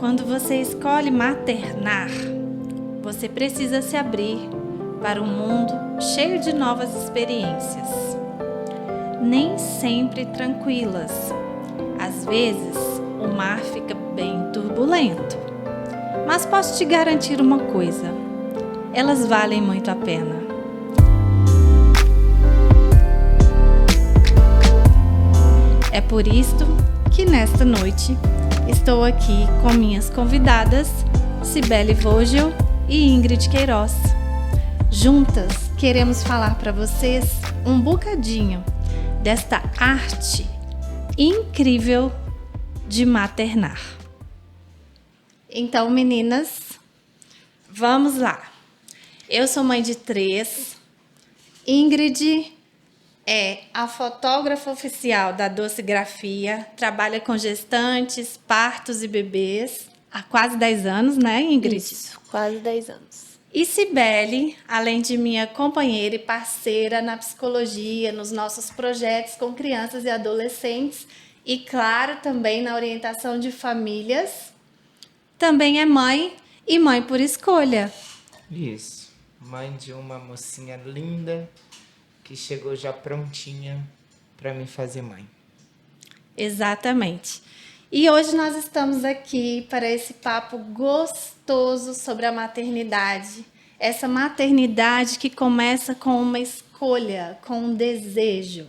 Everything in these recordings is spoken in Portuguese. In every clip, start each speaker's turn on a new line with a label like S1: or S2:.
S1: Quando você escolhe maternar, você precisa se abrir para um mundo cheio de novas experiências. Nem sempre tranquilas. Às vezes, o mar fica bem turbulento. Mas posso te garantir uma coisa: elas valem muito a pena. É por isto que nesta noite estou aqui com minhas convidadas, Cibele Vogel e Ingrid Queiroz. Juntas queremos falar para vocês um bocadinho desta arte incrível de maternar. Então, meninas, vamos lá. Eu sou mãe de 3. Ingrid é a fotógrafa oficial da Docigrafia, trabalha com gestantes, partos e bebês há quase 10 anos, né, Ingrid?
S2: Isso, quase 10 anos.
S1: E Cibele, além de minha companheira e parceira na psicologia, nos nossos projetos com crianças e adolescentes e, claro, também na orientação de famílias, também é mãe e mãe por escolha.
S3: Isso, mãe de uma mocinha linda que chegou já prontinha para me fazer mãe.
S1: Exatamente. E hoje nós estamos aqui para esse papo gostoso sobre a maternidade. Essa maternidade que começa com uma escolha, com um desejo.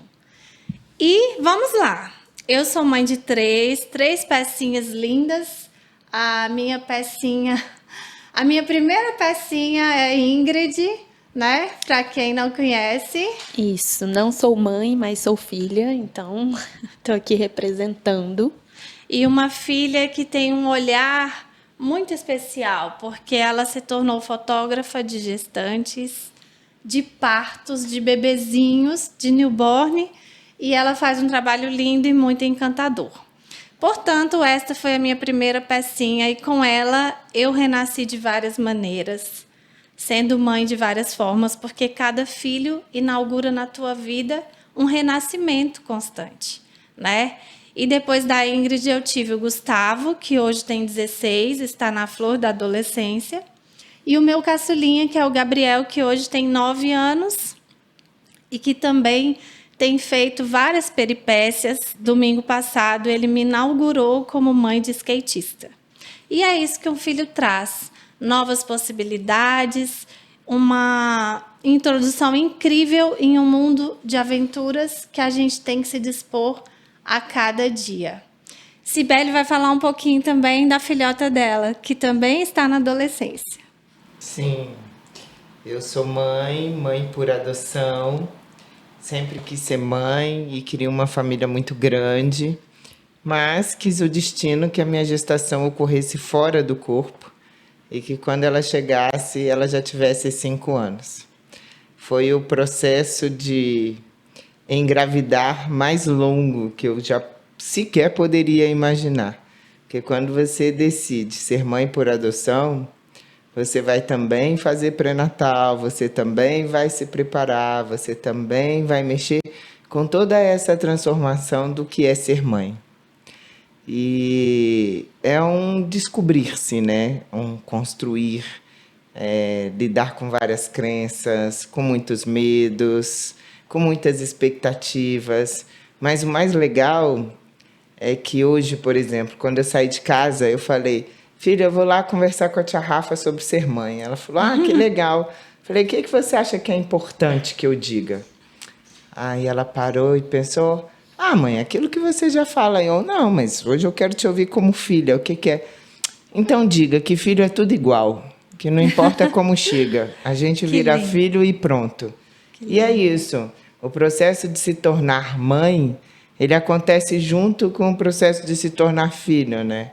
S1: E vamos lá. Eu sou mãe de 3 pecinhas lindas. A minha primeira pecinha é Ingrid, né? Para quem não conhece.
S2: Isso, não sou mãe, mas sou filha, então estou aqui representando.
S1: E uma filha que tem um olhar muito especial, porque ela se tornou fotógrafa de gestantes, de partos, de bebezinhos, de newborn, e ela faz um trabalho lindo e muito encantador. Portanto, esta foi a minha primeira pecinha e com ela eu renasci de várias maneiras, sendo mãe de várias formas, porque cada filho inaugura na tua vida um renascimento constante, né? E depois da Ingrid eu tive o Gustavo, que hoje tem 16, está na flor da adolescência, e o meu caçulinha, que é o Gabriel, que hoje tem 9 anos e que também tem feito várias peripécias. Domingo passado ele me inaugurou como mãe de skatista. E é isso que um filho traz, novas possibilidades, uma introdução incrível em um mundo de aventuras que a gente tem que se dispor a cada dia. Cibele vai falar um pouquinho também da filhota dela, que também está na adolescência.
S3: Sim, eu sou mãe por adoção. Sempre quis ser mãe e queria uma família muito grande, mas quis o destino que a minha gestação ocorresse fora do corpo e que quando ela chegasse, ela já tivesse 5 anos. Foi o processo de engravidar mais longo que eu já sequer poderia imaginar. Porque quando você decide ser mãe por adoção, você vai também fazer pré-natal, você também vai se preparar, você também vai mexer com toda essa transformação do que é ser mãe. E é um descobrir-se, né? Um construir, lidar com várias crenças, com muitos medos, com muitas expectativas. Mas o mais legal é que hoje, por exemplo, quando eu saí de casa, eu falei: filha, eu vou lá conversar com a tia Rafa sobre ser mãe. Ela falou: que legal. Falei: o que você acha que é importante que eu diga? Aí ela parou e pensou: mãe, aquilo que você já fala. Eu: não, mas hoje eu quero te ouvir como filha. O que é? Então diga que filho é tudo igual, que não importa como chega. A gente vira filho e pronto. E é isso. O processo de se tornar mãe, ele acontece junto com o processo de se tornar filho, né?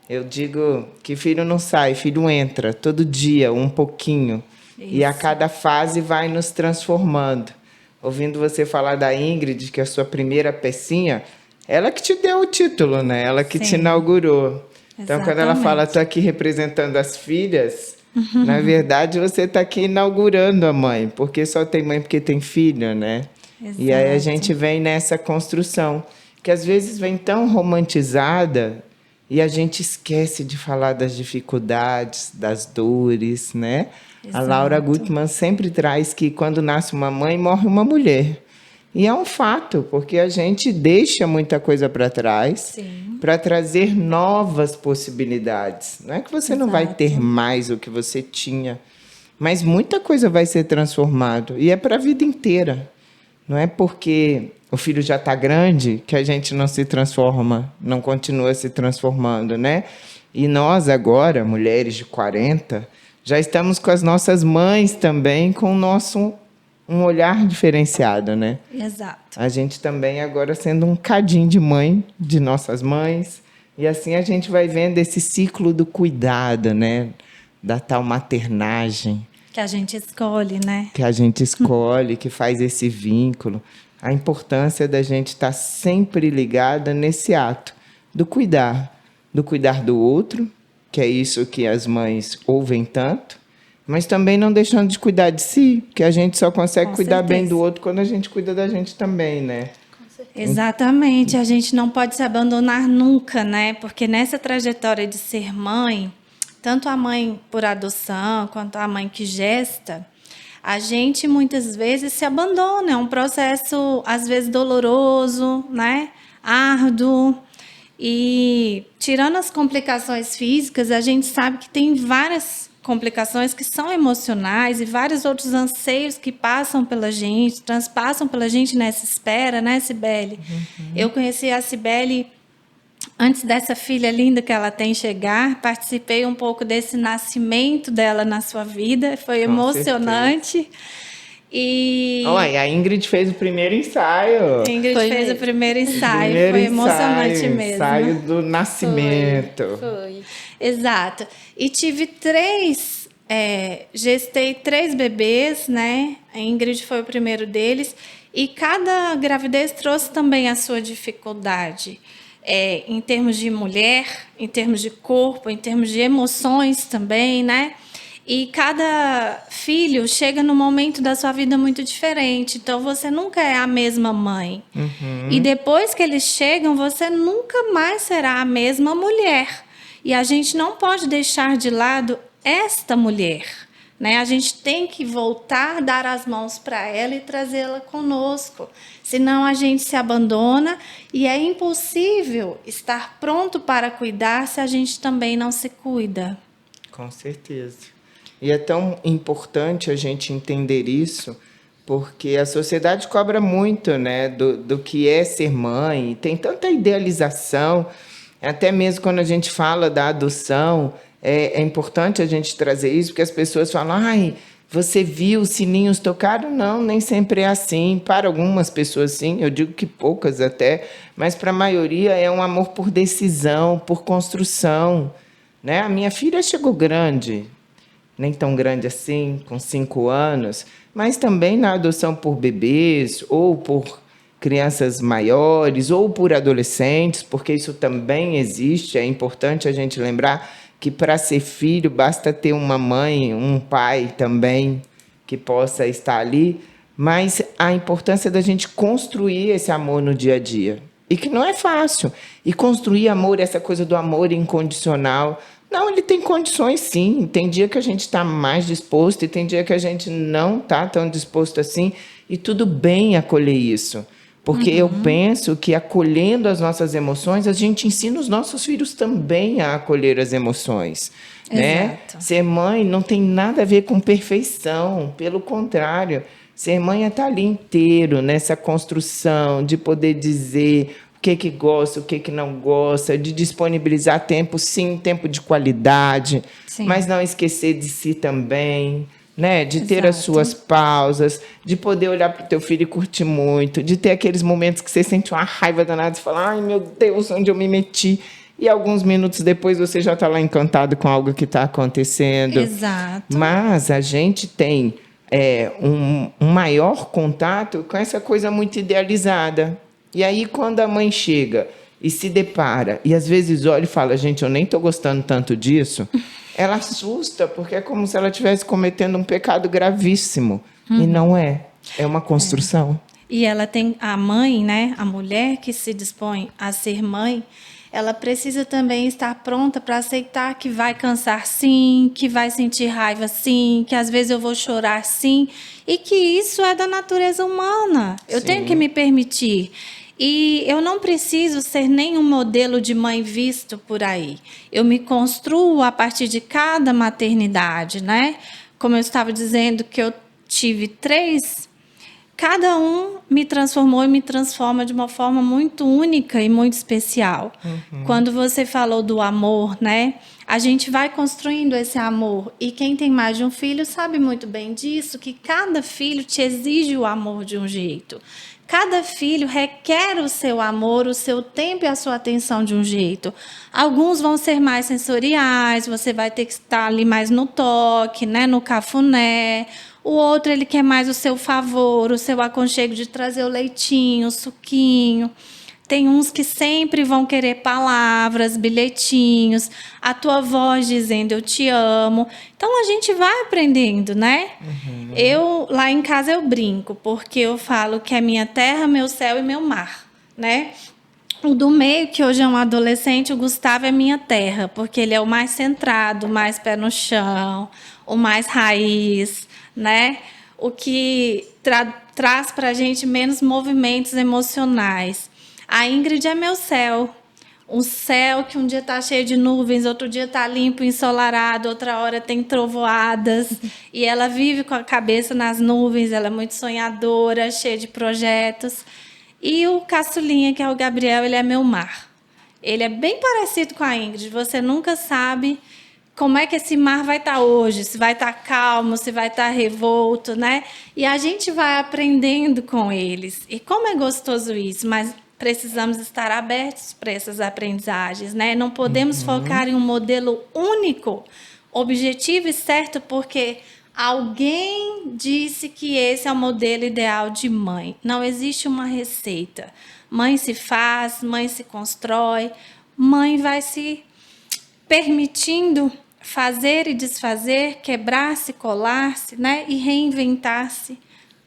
S3: Eu digo que filho não sai, filho entra todo dia, um pouquinho. Isso. E a cada fase vai nos transformando. Ouvindo você falar da Ingrid, que é a sua primeira pecinha, ela que te deu o título, né? Ela que te inaugurou. Exatamente. Então, quando ela fala: estou aqui representando as filhas, na verdade, você está aqui inaugurando a mãe, porque só tem mãe porque tem filho, né? Exato. E aí a gente vem nessa construção, que às vezes vem tão romantizada E a gente esquece de falar das dificuldades, das dores, né? A Laura
S1: Exato.
S3: Gutmann sempre traz que quando nasce uma mãe, morre uma mulher. E é um fato, porque a gente deixa muita coisa para trás
S1: Sim.
S3: para trazer novas possibilidades. Não é que você não vai
S1: Exato.
S3: ter mais o que você tinha, mas muita coisa vai ser transformada. E é para a vida inteira. Não é porque o filho já está grande que a gente não se transforma, não continua se transformando, né? E nós agora, mulheres de 40, já estamos com as nossas mães também, com o nosso um olhar diferenciado, né?
S1: Exato.
S3: A gente também agora sendo um cadinho de mãe de nossas mães, e assim a gente vai vendo esse ciclo do cuidado, né? Da tal maternagem
S1: Que a gente escolhe, né?
S3: que a gente escolhe, que faz esse vínculo. A importância da gente estar sempre ligada nesse ato do cuidar do outro, que é isso que as mães ouvem tanto, mas também não deixando de cuidar de si, que a gente só consegue
S1: Com
S3: cuidar bem
S1: certeza.
S3: do outro quando a gente cuida da gente também, né?
S1: Exatamente, a gente não pode se abandonar nunca, né? Porque nessa trajetória de ser mãe, tanto a mãe por adoção quanto a mãe que gesta, a gente muitas vezes se abandona. É um processo, às vezes, doloroso, né? Árduo. E tirando as complicações físicas, a gente sabe que tem várias complicações que são emocionais e vários outros anseios que passam pela gente, transpassam pela gente nessa espera, né, Cibele? Eu conheci a Cibele antes dessa filha linda que ela tem chegar, participei um pouco desse nascimento dela na sua vida, foi emocionante. E
S3: Olha, a Ingrid fez o primeiro ensaio.
S1: a Ingrid
S2: Foi
S1: fez o
S2: mesmo.
S1: primeiro ensaio,
S3: Primeiro
S1: foi emocionante
S3: ensaio,
S1: mesmo.
S3: ensaio do nascimento.
S2: Foi.
S1: Exato. E tive gestei 3 bebês, né? A Ingrid foi o primeiro deles. E cada gravidez trouxe também a sua dificuldade. Em termos de mulher, em termos de corpo, em termos de emoções também, né? E cada filho chega num momento da sua vida muito diferente. Então, você nunca é a mesma mãe. E depois que eles chegam, você nunca mais será a mesma mulher. E a gente não pode deixar de lado esta mulher, né? A gente tem que voltar, dar as mãos para ela e trazê-la conosco. Senão a gente se abandona e é impossível estar pronto para cuidar se a gente também não se cuida.
S3: Com certeza. E é tão importante a gente entender isso, porque a sociedade cobra muito, né, do que é ser mãe. Tem tanta idealização, até mesmo quando a gente fala da adoção, é importante a gente trazer isso, porque as pessoas falam, ai, você viu os sininhos tocaram? Não, nem sempre é assim. Para algumas pessoas, sim, eu digo que poucas até, mas para a maioria é um amor por decisão, por construção, né? A minha filha chegou grande, nem tão grande assim, com 5 anos, mas também na adoção por bebês, ou por crianças maiores, ou por adolescentes, porque isso também existe. É importante a gente lembrar que para ser filho basta ter uma mãe, um pai também que possa estar ali, mas a importância da gente construir esse amor no dia a dia. E que não é fácil. E construir amor, essa coisa do amor incondicional, não, ele tem condições sim. Tem dia que a gente está mais disposto e tem dia que a gente não está tão disposto assim. E tudo bem acolher isso. Porque eu penso que acolhendo as nossas emoções, a gente ensina os nossos filhos também a acolher as emoções. Né?
S1: Exato.
S3: Ser mãe não tem nada a ver com perfeição. Pelo contrário, ser mãe é estar ali inteiro nessa construção de poder dizer o que gosta, o que não gosta, de disponibilizar tempo, sim, tempo de qualidade,
S1: Sim.
S3: mas não esquecer de si também, né? De ter as
S1: Exato.
S3: suas pausas, de poder olhar para o teu filho e curtir muito, de ter aqueles momentos que você sente uma raiva danada e fala, ai meu Deus, onde eu me meti? E alguns minutos depois você já está lá encantado com algo que está acontecendo.
S1: Exato.
S3: Mas a gente tem um maior contato com essa coisa muito idealizada. E aí, quando a mãe chega e se depara, e às vezes olha e fala, gente, eu nem estou gostando tanto disso, ela assusta, porque é como se ela estivesse cometendo um pecado gravíssimo. E não é. É uma construção.
S1: E ela tem a mãe, né? A mulher que se dispõe a ser mãe, ela precisa também estar pronta para aceitar que vai cansar sim, que vai sentir raiva sim, que às vezes eu vou chorar sim, e que isso é da natureza humana. Eu tenho que me permitir. E eu não preciso ser nenhum modelo de mãe visto por aí. Eu me construo a partir de cada maternidade, né? Como eu estava dizendo que eu tive 3, cada um me transformou e me transforma de uma forma muito única e muito especial. Quando você falou do amor, né? A gente vai construindo esse amor. E quem tem mais de um filho sabe muito bem disso, que cada filho te exige o amor de um jeito. Cada filho requer o seu amor, o seu tempo e a sua atenção de um jeito. Alguns vão ser mais sensoriais, você vai ter que estar ali mais no toque, né, no cafuné. O outro, ele quer mais o seu favor, o seu aconchego de trazer o leitinho, o suquinho. Tem uns que sempre vão querer palavras, bilhetinhos, a tua voz dizendo eu te amo. Então, a gente vai aprendendo, né? Lá em casa, eu brinco, porque eu falo que é minha terra, meu céu e meu mar, né? O do meio, que hoje é um adolescente, o Gustavo é minha terra, porque ele é o mais centrado, o mais pé no chão, o mais raiz, né? O que traz para a gente menos movimentos emocionais. A Ingrid é meu céu. Um céu que um dia está cheio de nuvens, outro dia está limpo, ensolarado, outra hora tem trovoadas. E ela vive com a cabeça nas nuvens, ela é muito sonhadora, cheia de projetos. E o caçulinha, que é o Gabriel, ele é meu mar. Ele é bem parecido com a Ingrid. Você nunca sabe como é que esse mar vai estar hoje, se vai estar calmo, se vai estar revolto, né? E a gente vai aprendendo com eles. E como é gostoso isso, mas precisamos estar abertos para essas aprendizagens, né? Não podemos focar em um modelo único, objetivo e certo, porque alguém disse que esse é o modelo ideal de mãe. Não existe uma receita. Mãe se faz, mãe se constrói, mãe vai se permitindo fazer e desfazer, quebrar-se, colar-se, né? E reinventar-se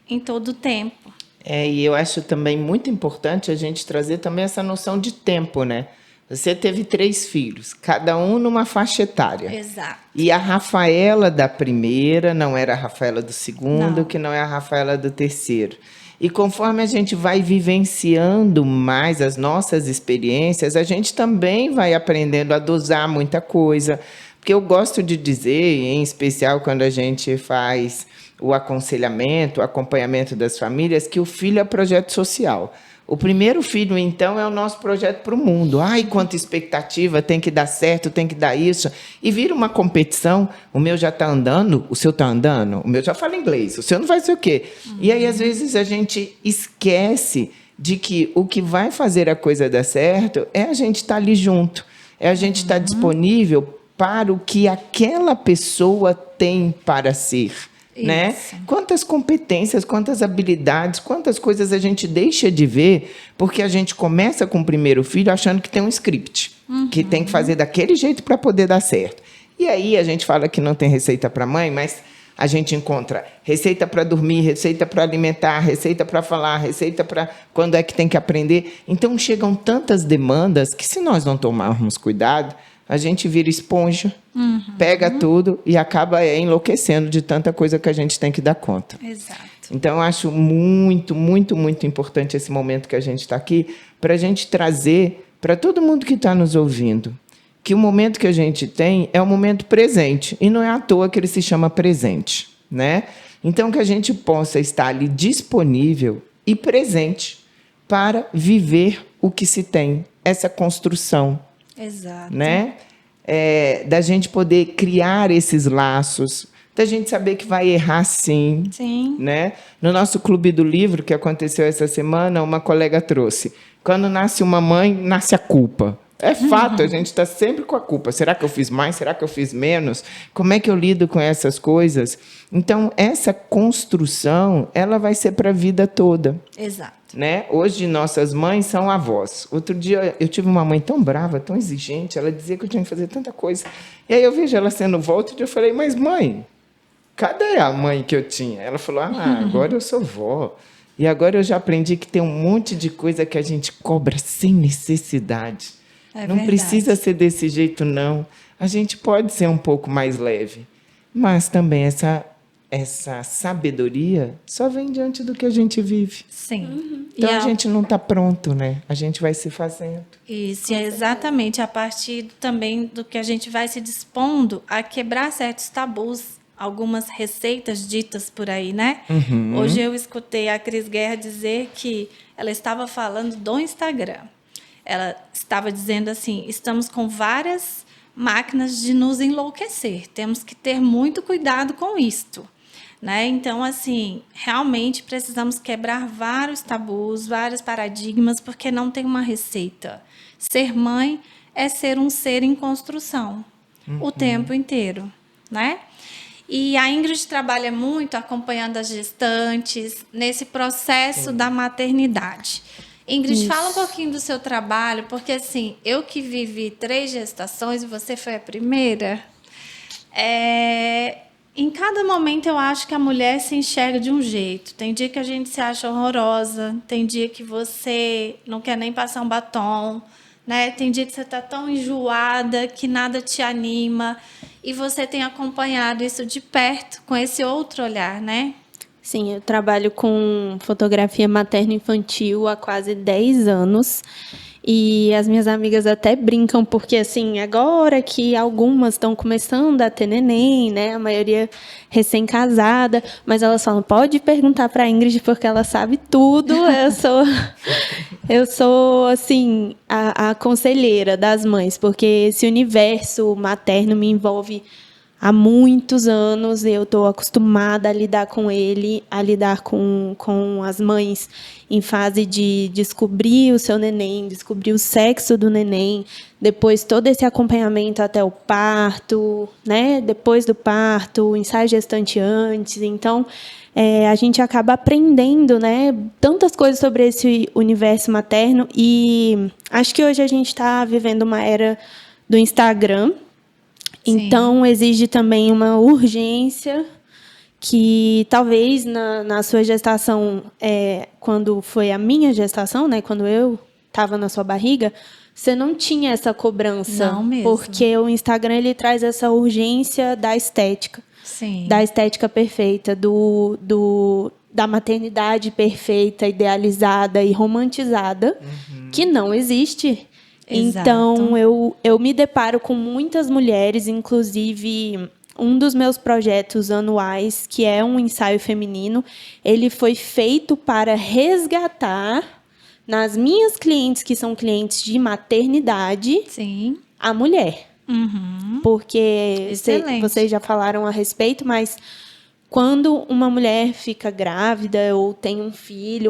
S1: em todo o tempo.
S3: E eu acho também muito importante a gente trazer também essa noção de tempo, né? Você teve 3 filhos, cada um numa faixa etária.
S1: Exato.
S3: E a Rafaela da primeira não era a Rafaela do segundo,
S1: Não.
S3: que não é a Rafaela do terceiro. E conforme a gente vai vivenciando mais as nossas experiências, a gente também vai aprendendo a dosar muita coisa. Porque eu gosto de dizer, em especial quando a gente faz o aconselhamento, o acompanhamento das famílias, que o filho é projeto social. O primeiro filho, então, é o nosso projeto para o mundo. Ai, quanta expectativa, tem que dar certo, tem que dar isso. E vira uma competição. O meu já está andando, o seu está andando, o meu já fala inglês, o seu não vai ser o quê. E aí, às vezes, a gente esquece de que o que vai fazer a coisa dar certo é a gente estar ali junto, é a gente estar disponível para o que aquela pessoa tem para ser. Né? Quantas competências, quantas habilidades, quantas coisas a gente deixa de ver porque a gente começa com o primeiro filho achando que tem um script, que tem que fazer daquele jeito para poder dar certo. E aí a gente fala que não tem receita para mãe, mas a gente encontra receita para dormir, receita para alimentar, receita para falar, receita para quando é que tem que aprender. Então chegam tantas demandas que, se nós não tomarmos cuidado, a gente vira esponja, pega tudo e acaba enlouquecendo de tanta coisa que a gente tem que dar conta.
S1: Exato.
S3: Então, eu acho muito, muito, muito importante esse momento que a gente está aqui, para a gente trazer para todo mundo que está nos ouvindo, que o momento que a gente tem é o momento presente, e não é à toa que ele se chama presente, né? Então, que a gente possa estar ali disponível e presente para viver o que se tem, essa construção.
S1: Exato.
S3: Né? Da gente poder criar esses laços, da gente saber que vai errar sim.
S1: Sim.
S3: Né? No nosso clube do livro, que aconteceu essa semana, uma colega trouxe: quando nasce uma mãe, nasce a culpa. É fato, a gente está sempre com a culpa. Será que eu fiz mais? Será que eu fiz menos? Como é que eu lido com essas coisas? Então, essa construção, ela vai ser para a vida toda.
S1: Exato.
S3: Né? Hoje, nossas mães são avós. Outro dia, eu tive uma mãe tão brava, tão exigente, ela dizia que eu tinha que fazer tanta coisa. E aí eu vejo ela sendo vó, e eu falei: mas mãe, cadê a mãe que eu tinha? Ela falou: agora eu sou vó. E agora eu já aprendi que tem um monte de coisa que a gente cobra sem necessidade.
S1: É
S3: Não
S1: verdade.
S3: precisa ser desse jeito, não. A gente pode ser um pouco mais leve, mas também essa sabedoria só vem diante do que a gente vive.
S1: Sim.
S3: Então
S1: E
S3: a gente não está pronto, né? A gente vai se fazendo.
S1: Isso, e é exatamente a partir também do que a gente vai se dispondo a quebrar certos tabus, algumas receitas ditas por aí, né? Hoje eu escutei a Cris Guerra dizer que ela estava falando do Instagram. Ela estava dizendo assim: estamos com várias máquinas de nos enlouquecer, temos que ter muito cuidado com isto. Né? Então, assim, realmente precisamos quebrar vários tabus, vários paradigmas, porque não tem uma receita. Ser mãe é ser um ser em construção o tempo inteiro, né? E a Ingrid trabalha muito acompanhando as gestantes nesse processo da maternidade. Ingrid, fala um pouquinho do seu trabalho, porque assim, eu que vivi 3 gestações e você foi a primeira. Em cada momento eu acho que a mulher se enxerga de um jeito. Tem dia que a gente se acha horrorosa, tem dia que você não quer nem passar um batom, né? Tem dia que você está tão enjoada que nada te anima. E você tem acompanhado isso de perto, com esse outro olhar, né?
S2: Sim, eu trabalho com fotografia materno-infantil há quase 10 anos. E as minhas amigas até brincam, porque assim, agora que algumas estão começando a ter neném, né? A maioria recém-casada, mas elas falam, pode perguntar para a Ingrid, porque ela sabe tudo. Eu sou assim, a conselheira das mães, porque esse universo materno me envolve há muitos anos. Eu estou acostumada a lidar com ele, a lidar com as mães em fase de descobrir o seu neném, descobrir o sexo do neném, depois todo esse acompanhamento até o parto, né? Depois do parto, o ensaio gestante antes. Então, a gente acaba aprendendo, né, tantas coisas sobre esse universo materno. E acho que hoje a gente está vivendo uma era do Instagram. Então, exige também uma urgência que talvez na sua gestação, quando foi a minha gestação, né, quando eu estava na sua barriga, você não tinha essa cobrança.
S1: Não mesmo.
S2: Porque o Instagram ele traz essa urgência da estética.
S1: Sim.
S2: Da estética perfeita, da maternidade perfeita, idealizada e romantizada, que não existe.
S1: Exato.
S2: Então, eu me deparo com muitas mulheres, inclusive um dos meus projetos anuais, que é um ensaio feminino, ele foi feito para resgatar nas minhas clientes, que são clientes de maternidade,
S1: Sim.
S2: a mulher. Porque
S1: Excelente.
S2: vocês já falaram a respeito, mas quando uma mulher fica grávida ou tem um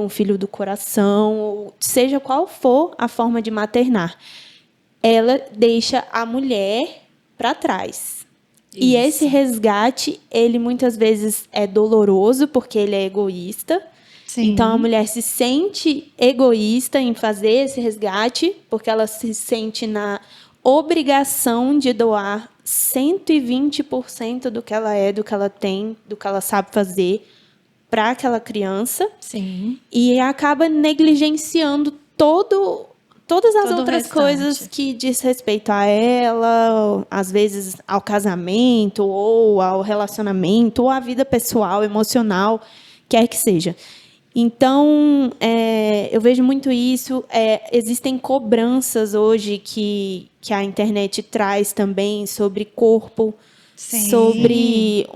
S2: filho do coração, ou seja qual for a forma de maternar, ela deixa a mulher para trás. E esse resgate, ele muitas vezes é doloroso, porque ele é egoísta.
S1: Sim.
S2: Então, a mulher se sente egoísta em fazer esse resgate, porque ela se sente na obrigação de doar 120% do que ela é, do que ela tem, do que ela sabe fazer para aquela criança.
S1: Sim.
S2: E acaba negligenciando todas as
S1: Todo o
S2: outras
S1: restante.
S2: coisas que diz respeito a ela, às vezes ao casamento, ou ao relacionamento, ou à vida pessoal, emocional, quer que seja. Então, eu vejo muito isso. Existem cobranças hoje que a internet traz também sobre corpo,
S1: Sim.
S2: sobre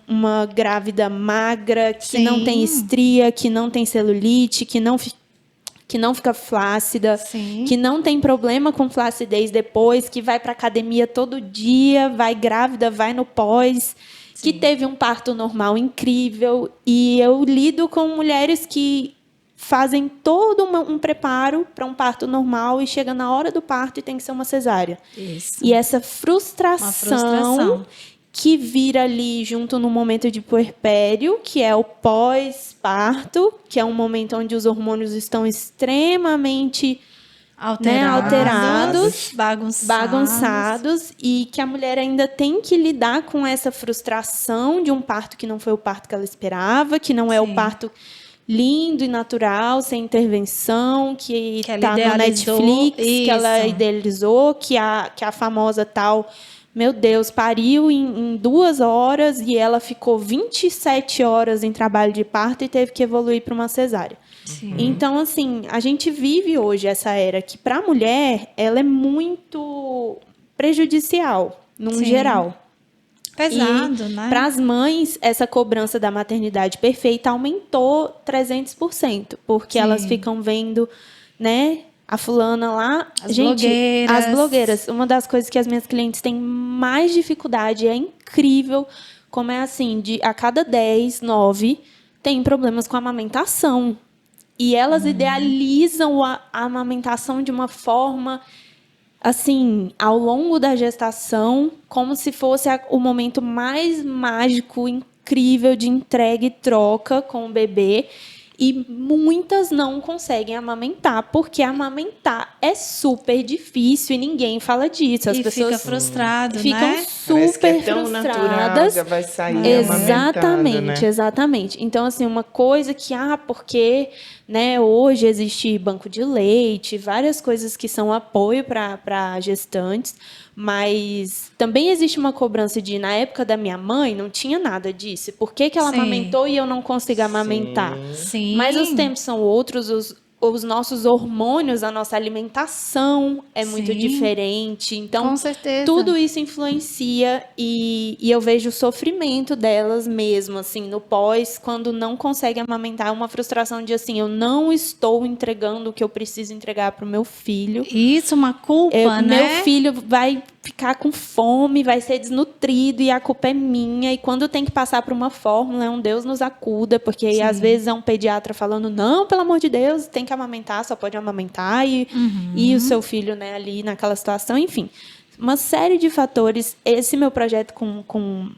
S2: uma grávida magra, que não tem estria, que não tem celulite, que não fica flácida,
S1: Sim.
S2: que não tem problema com flacidez depois, que vai para academia todo dia, vai grávida, vai no pós, que teve um parto normal incrível. E eu lido com mulheres que fazem todo um preparo para um parto normal e chega na hora do parto e tem que ser uma cesárea.
S1: Isso.
S2: E essa
S1: Uma
S2: frustração
S1: frustração.
S2: que vira ali junto no momento de puerpério, que é o pós-parto, que é um momento onde os hormônios estão extremamente alterados, bagunçados, e que a mulher ainda tem que lidar com essa frustração de um parto que não foi o parto que ela esperava, que não é o parto lindo e natural, sem intervenção, que
S1: ela
S2: tá no
S1: idealizou,
S2: Netflix, que ela
S1: isso.
S2: idealizou, que a famosa tal, meu Deus, pariu em 2 horas e ela ficou 27 horas em trabalho de parto e teve que evoluir para uma cesárea.
S1: Sim.
S2: Então, assim, a gente vive hoje essa era que, para a mulher, ela é muito prejudicial, num
S1: Sim.
S2: geral.
S1: Pesado, né?
S2: Para as mães, essa cobrança da maternidade perfeita aumentou 300%, porque
S1: Sim.
S2: elas ficam vendo, né, a fulana lá.
S1: As
S2: Gente,
S1: blogueiras.
S2: as blogueiras. Uma das coisas que as minhas clientes têm mais dificuldade, é incrível como é assim, a cada 10, 9 tem problemas com a amamentação. E elas idealizam a amamentação de uma forma, assim, ao longo da gestação, como se fosse o momento mais mágico, incrível de entrega e troca com o bebê. E muitas não conseguem amamentar, porque amamentar é super difícil e ninguém fala disso. As
S1: E
S2: pessoas
S1: fica frustrado,
S2: ficam
S1: né?
S3: Parece que
S2: super
S3: é tão natural,
S2: frustradas.
S3: já vai sair
S2: Exatamente,
S3: amamentando, né?
S2: exatamente. Então, assim, uma coisa que, porque, né, hoje existe banco de leite, várias coisas que são apoio para gestantes, mas também existe uma cobrança de, na época da minha mãe, não tinha nada disso. Por que ela
S1: Sim.
S2: amamentou e eu não consigo amamentar?
S1: Sim.
S2: Mas os tempos são outros, os nossos hormônios, a nossa alimentação é muito
S1: Sim.
S2: diferente. Então,
S1: Com certeza.
S2: tudo isso influencia e eu vejo o sofrimento delas mesmo, assim, no pós, quando não conseguem amamentar, é uma frustração de, assim, eu não estou entregando o que eu preciso entregar para o meu filho.
S1: Isso, uma culpa, né?
S2: Meu filho vai ficar com fome, vai ser desnutrido e a culpa é minha. E quando tem que passar por uma fórmula, é um Deus nos acuda, porque aí, às vezes é um pediatra falando, não, pelo amor de Deus, tem que amamentar, só pode amamentar. E o seu filho, né, ali naquela situação, enfim. Uma série de fatores. Esse meu projeto com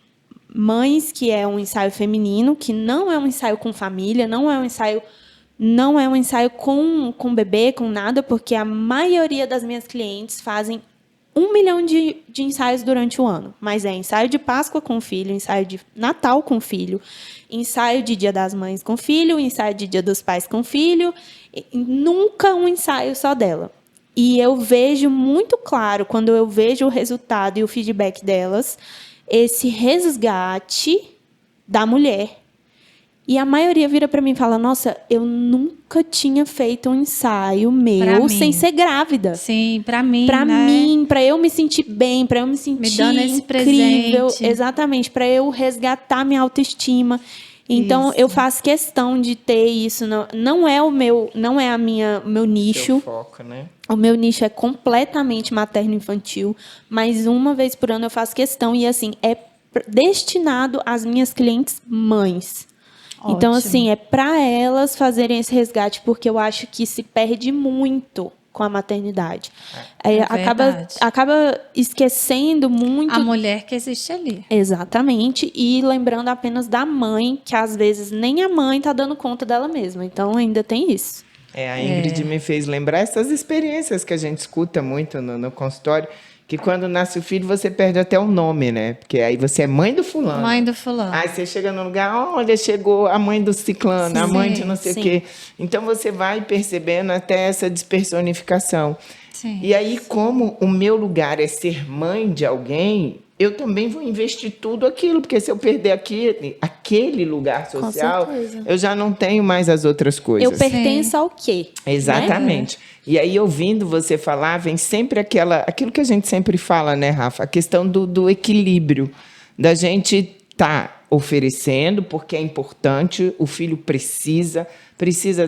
S2: mães, que é um ensaio feminino, que não é um ensaio com família, não é um ensaio com bebê, com nada, porque a maioria das minhas clientes fazem 1 milhão de ensaios durante o ano. Mas é ensaio de Páscoa com filho, ensaio de Natal com filho, ensaio de Dia das Mães com filho, ensaio de Dia dos Pais com filho, e nunca um ensaio só dela. E eu vejo muito claro, quando eu vejo o resultado e o feedback delas, esse resgate da mulher. E a maioria vira para mim e fala, nossa, eu nunca tinha feito um ensaio meu sem ser grávida.
S1: Sim, para mim,
S2: Para
S1: né?
S2: mim, para eu me sentir bem, para eu me sentir
S1: dando esse
S2: incrível,
S1: presente.
S2: exatamente, para eu resgatar minha autoestima. Então,
S1: Isso.
S2: eu faço questão de ter isso. Não é o meu nicho.
S3: Seu foco, né?
S2: O meu nicho é completamente materno-infantil, mas uma vez por ano eu faço questão e, assim, é destinado às minhas clientes mães. Então,
S1: Ótimo.
S2: assim, é para elas fazerem esse resgate, porque eu acho que se perde muito com a maternidade. Acaba esquecendo muito
S1: a mulher que existe ali.
S2: Exatamente, e lembrando apenas da mãe, que às vezes nem a mãe está dando conta dela mesma. Então, ainda tem isso.
S3: A Ingrid me fez lembrar essas experiências que a gente escuta muito no consultório, que quando nasce o filho, você perde até o nome, né? Porque aí você é mãe do fulano.
S1: Mãe do fulano.
S3: Aí você chega no lugar, olha, chegou a mãe do ciclano, a mãe de não sei o quê. Então, você vai percebendo até essa despersonificação.
S1: Sim.
S3: E aí, como o meu lugar é ser mãe de alguém, eu também vou investir tudo aquilo, porque se eu perder aquele lugar social, eu já não tenho mais as outras coisas.
S2: Eu pertenço ao quê?
S3: Exatamente. Né? E aí, ouvindo você falar, vem sempre aquilo que a gente sempre fala, né, Rafa? A questão do equilíbrio, da gente estar oferecendo, porque é importante, o filho precisa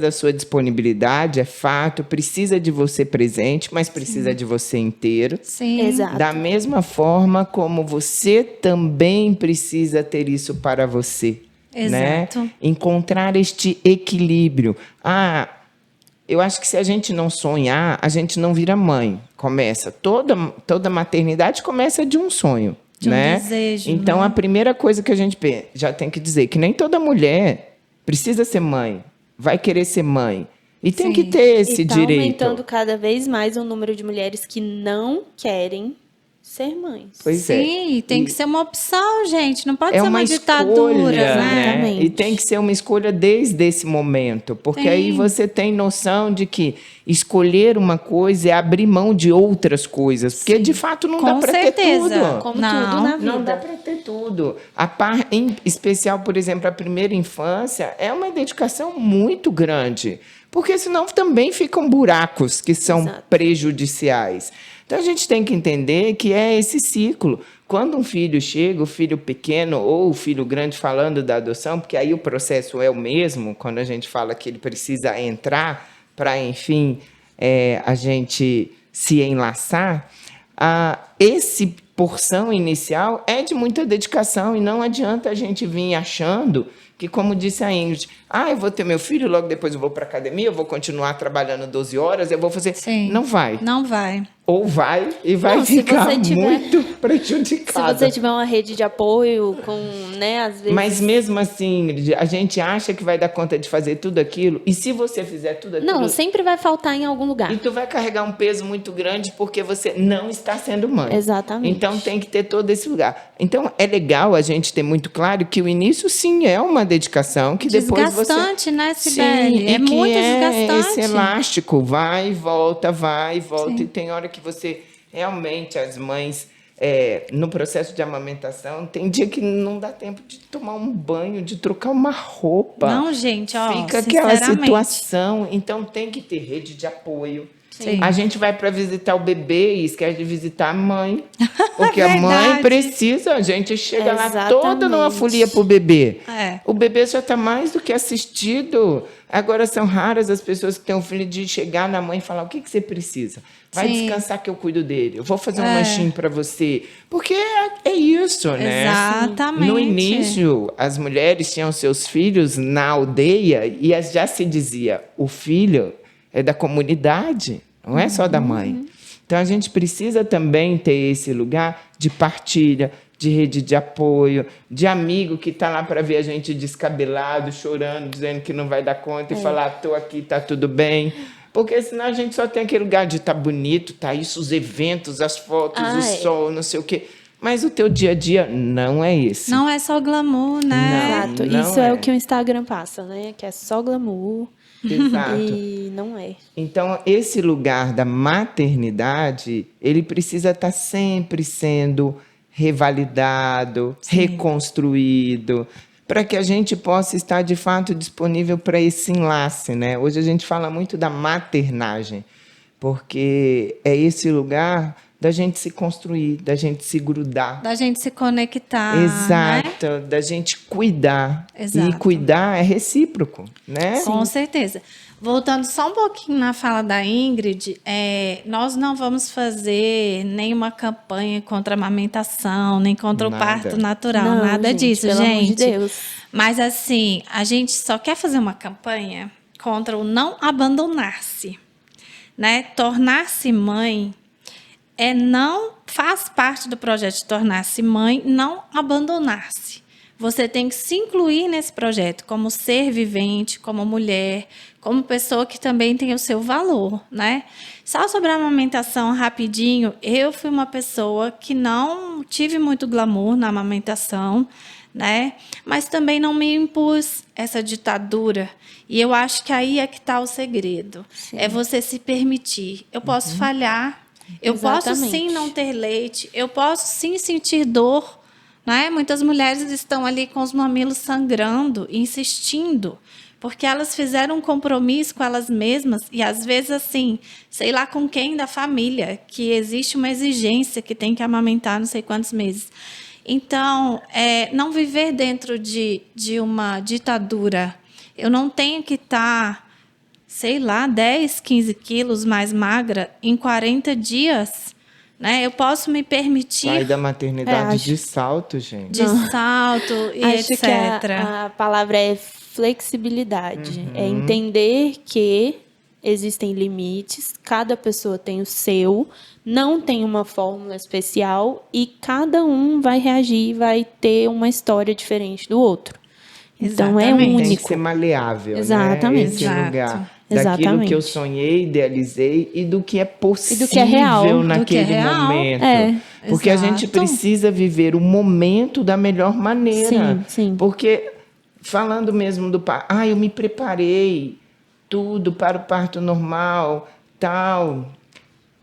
S3: da sua disponibilidade, é fato, precisa de você presente, mas precisa de você inteiro.
S1: Sim.
S2: Exato.
S3: Da mesma forma como você também precisa ter isso para você.
S1: Exato.
S3: Né? Encontrar este equilíbrio. Eu acho que se a gente não sonhar, a gente não vira mãe. Toda maternidade começa de um sonho.
S1: De
S3: né?
S1: um desejo.
S3: Então,
S1: né?
S3: a primeira coisa que a gente já tem que dizer que nem toda mulher precisa ser mãe, vai querer ser mãe. E tem que ter esse
S2: e tá
S3: direito.
S2: aumentando cada vez mais o número de mulheres que não querem ser mães.
S3: Pois é.
S1: Sim, tem que ser uma opção, gente. Não pode
S3: É
S1: ser uma ditadura,
S3: escolha,
S1: né?
S2: Exatamente.
S3: E tem que ser uma escolha desde esse momento, porque aí você tem noção de que escolher uma coisa é abrir mão de outras coisas, porque de fato não dá
S1: Com
S3: para ter
S1: certeza.
S3: tudo.
S2: Como
S1: Não,
S2: tudo na vida.
S3: Não dá para ter tudo. Em especial, por exemplo, a primeira infância é uma dedicação muito grande, porque senão também ficam buracos que são
S2: Exato.
S3: prejudiciais. Então a gente tem que entender que é esse ciclo. Quando um filho chega, o filho pequeno ou o filho grande falando da adoção, porque aí o processo é o mesmo, quando a gente fala que ele precisa entrar para, enfim, a gente se enlaçar, esse porção inicial é de muita dedicação e não adianta a gente vir achando que, como disse a Ingrid, eu vou ter meu filho, logo depois eu vou para a academia, eu vou continuar trabalhando 12 horas, eu vou fazer...
S1: Sim.
S3: Não vai.
S1: Não vai.
S3: Ou vai e vai
S2: Não, se
S3: ficar
S2: você tiver-
S3: muito
S2: Se
S3: prejudicada.
S2: você tiver uma rede de apoio com, né, às vezes...
S3: Mas mesmo assim, Ingrid, a gente acha que vai dar conta de fazer tudo aquilo, e se você fizer tudo aquilo...
S2: Não, sempre vai faltar em algum lugar.
S3: E tu vai carregar um peso muito grande porque você não está sendo mãe.
S2: Exatamente.
S3: Então tem que ter todo esse lugar. Então é legal a gente ter muito claro que o início sim é uma dedicação que depois você...
S1: Desgastante, né,
S3: Sim,
S1: Sibeli?
S3: e
S1: É
S3: que
S1: muito desgastante.
S3: esse elástico, vai e volta,
S1: Sim.
S3: e tem hora que você realmente, as mães, no processo de amamentação, tem dia que não dá tempo de tomar um banho, de trocar uma roupa.
S1: Não, gente, ó,
S3: Fica aquela
S1: sinceramente.
S3: situação, então tem que ter rede de apoio.
S1: Sim.
S3: A gente vai para visitar o bebê e esquece de visitar a mãe. Porque a mãe
S1: Verdade.
S3: precisa, a gente chega lá
S2: Exatamente.
S3: toda numa folia pro bebê.
S1: É.
S3: O bebê já está mais do que assistido. Agora são raras as pessoas que têm o filho de chegar na mãe e falar: o que você precisa? Vai
S1: Sim.
S3: descansar que eu cuido dele. Eu vou fazer um lanchinho para você. Porque é isso, né?
S1: Exatamente.
S3: No início, as mulheres tinham seus filhos na aldeia e já se dizia: o filho é da comunidade, não é só da mãe. Então, a gente precisa também ter esse lugar de partilha, de rede de apoio, de amigo que está lá para ver a gente descabelado, chorando, dizendo que não vai dar conta e falar: estou aqui, está tudo bem. Porque senão a gente só tem aquele lugar de tá bonito, tá isso, os eventos, as fotos, o sol, não sei o quê. Mas o teu dia a dia não é esse.
S1: Não é só glamour, né?
S2: Exato.
S3: não
S2: Isso é
S3: é.
S2: o que o Instagram passa, né? Que é só glamour.
S3: Exato.
S2: E não é.
S3: Então, esse lugar da maternidade, ele precisa estar sempre sendo revalidado, reconstruído, para que a gente possa estar, de fato, disponível para esse enlace, né? Hoje a gente fala muito da maternagem, porque é esse lugar da gente se construir, da gente se grudar.
S1: Da gente se conectar, né?
S3: Exato, da gente cuidar.
S1: Exato.
S3: E cuidar é recíproco, né?
S1: Com certeza. Voltando só um pouquinho na fala da Ingrid, nós não vamos fazer nenhuma campanha contra a amamentação, nem contra
S3: Nada.
S1: o parto natural,
S2: Não,
S1: nada
S2: gente,
S1: disso,
S2: pelo amor de
S1: gente.
S2: Deus.
S1: Mas assim, a gente só quer fazer uma campanha contra o não abandonar-se, né? Tornar-se mãe não faz parte do projeto de tornar-se mãe, não abandonar-se. Você tem que se incluir nesse projeto como ser vivente, como mulher, como pessoa que também tem o seu valor, né? Só sobre a amamentação, rapidinho, eu fui uma pessoa que não tive muito glamour na amamentação, né? Mas também não me impus essa ditadura. E eu acho que aí é que está o segredo. É você se permitir. Eu posso falhar, eu posso
S2: Exatamente.
S1: sim não ter leite, eu posso sim sentir dor, né? Muitas mulheres estão ali com os mamilos sangrando, insistindo, porque elas fizeram um compromisso com elas mesmas e às vezes assim, sei lá com quem da família, que existe uma exigência que tem que amamentar não sei quantos meses. Então, não viver dentro de uma ditadura. Eu não tenho que estar, sei lá, 10, 15 quilos mais magra em 40 dias. Né? Eu posso me permitir
S3: Sai da maternidade
S2: acho-
S3: de salto, gente.
S1: de salto e
S2: Acho
S1: etc.
S2: que a palavra é flexibilidade. É entender que existem limites, cada pessoa tem o seu, não tem uma fórmula especial e cada um vai reagir, vai ter uma história diferente do outro. Então é
S1: Exatamente.
S3: Tem que
S2: único.
S3: ser maleável,
S2: Exatamente.
S3: né? Esse
S1: Exato.
S3: lugar. daquilo que eu
S2: Exatamente.
S3: sonhei, idealizei e do que é
S2: E
S3: possível
S2: do que é real.
S3: naquele momento.
S2: É.
S3: Porque a gente
S1: Exato.
S3: precisa viver o momento da melhor maneira.
S2: Sim, sim.
S3: Porque, falando mesmo do parto, eu me preparei tudo para o parto normal, tal,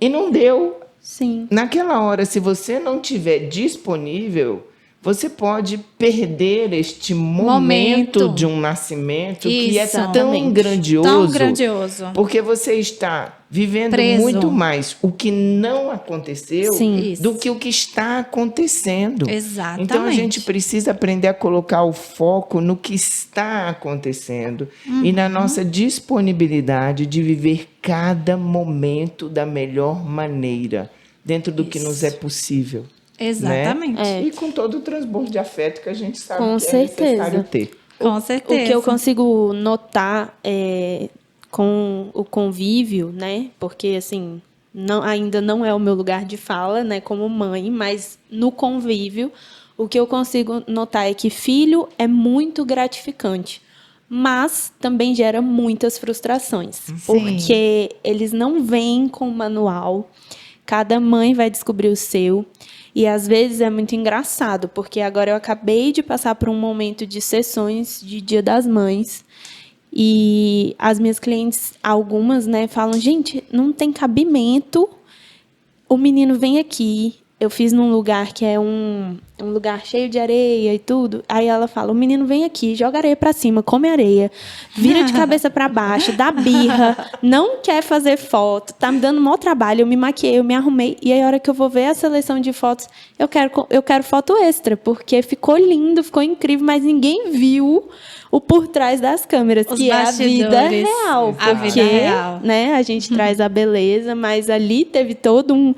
S3: e não deu.
S2: Sim.
S3: Naquela hora, se você não tiver disponível, você pode perder este momento de um nascimento que é
S1: Isso.
S3: tão
S2: Exatamente.
S3: grandioso,
S1: Tão grandioso.
S3: porque você está vivendo
S1: Preso.
S3: muito mais o que não aconteceu
S2: Sim.
S3: do
S1: Isso.
S3: que o que está acontecendo.
S1: Exatamente.
S3: Então a gente precisa aprender a colocar o foco no que está acontecendo e na nossa disponibilidade de viver cada momento da melhor maneira, dentro do que nos é
S1: Isso.
S3: possível.
S1: Exatamente.
S2: É.
S3: E com todo o transbordo de afeto que a gente sabe
S2: Com
S3: que é necessário
S2: certeza.
S3: ter.
S1: Com
S2: O
S1: certeza.
S2: que eu consigo notar com o convívio, né? Porque, assim, ainda não é o meu lugar de fala, né? Como mãe, mas no convívio, o que eu consigo notar é que filho é muito gratificante, mas também gera muitas frustrações. Porque eles não vêm com manual, cada mãe vai descobrir o seu. E às vezes é muito engraçado, porque agora eu acabei de passar por um momento de sessões de Dia das Mães. E as minhas clientes, algumas, né, falam: gente, não tem cabimento. O menino vem aqui. Eu fiz num lugar que é um lugar cheio de areia e tudo. Aí ela fala: o menino vem aqui, joga areia pra cima, come areia, vira de cabeça pra baixo, dá birra, não quer fazer foto, tá me dando maior trabalho. Eu me maquiei, eu me arrumei. E aí, a hora que eu vou ver a seleção de fotos, eu quero foto extra, porque ficou lindo, ficou incrível, mas ninguém viu o por trás das câmeras,
S1: Os
S2: que é a vida
S1: bastidores.
S2: real.
S1: A
S2: Porque,
S1: vida real.
S2: né, a gente traz a beleza, mas ali teve todo